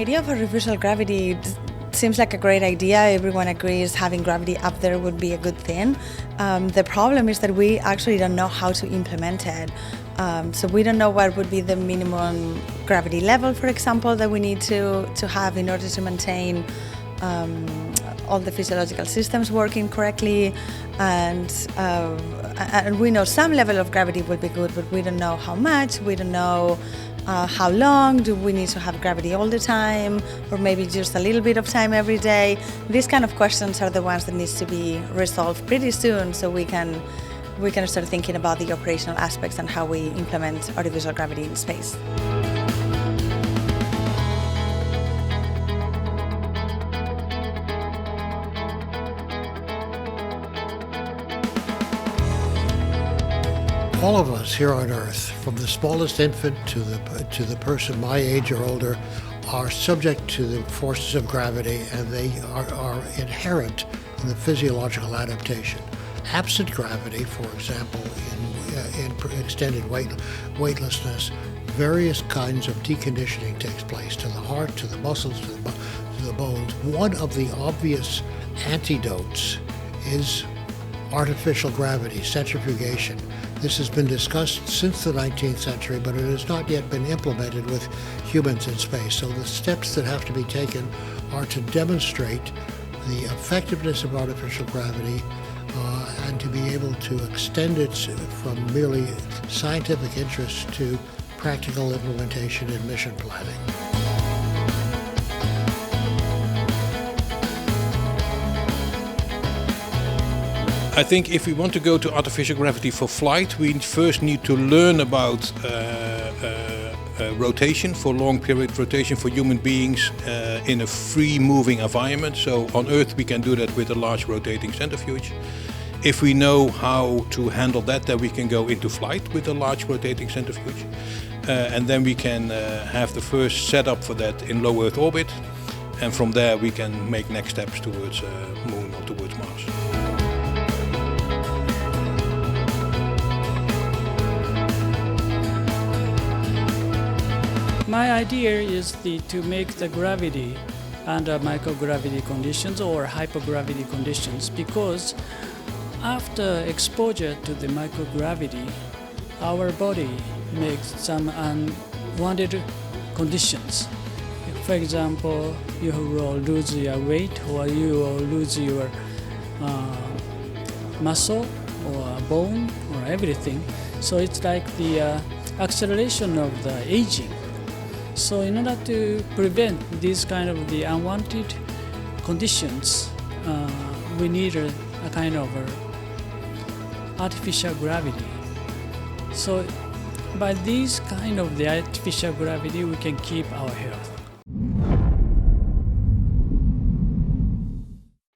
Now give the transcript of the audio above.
idea of artificial gravity seems like a great idea. Everyone agrees having gravity up there would be a good thing. The problem is that we actually don't know how to implement it. So we don't know what would be the minimum gravity level, for example, that we need to have in order to maintain all the physiological systems working correctly. And we know some level of gravity would be good, but we don't know how much. We don't know how long. Do we need to have gravity all the time, or maybe just a little bit of time every day? These kind of questions are the ones that needs to be resolved pretty soon, so we can start thinking about the operational aspects and how we implement artificial gravity in space. All of us here on Earth, from the smallest infant to the person my age or older, are subject to the forces of gravity, and they are inherent in the physiological adaptation. Absent gravity, for example, in extended weightlessness, various kinds of deconditioning takes place to the heart, to the muscles, to the bones. One of the obvious antidotes is artificial gravity, centrifugation. This has been discussed since the 19th century, but it has not yet been implemented with humans in space. So the steps that have to be taken are to demonstrate the effectiveness of artificial gravity and to be able to extend it from merely scientific interest to practical implementation and mission planning. I think if we want to go to artificial gravity for flight, we first need to learn about rotation, for long period rotation for human beings in a free moving environment. So on Earth we can do that with a large rotating centrifuge. If we know how to handle that, then we can go into flight with a large rotating centrifuge. And then we can have the first setup for that in low Earth orbit. And from there we can make next steps towards Moon or towards Mars. My idea is to make the gravity under microgravity conditions or hypergravity conditions, because after exposure to the microgravity, our body makes some unwanted conditions. For example, you will lose your weight, or you will lose your muscle or bone or everything. So it's like the acceleration of the aging. So in order to prevent these kind of the unwanted conditions, we need a kind of artificial gravity. So by these kind of the artificial gravity, we can keep our health.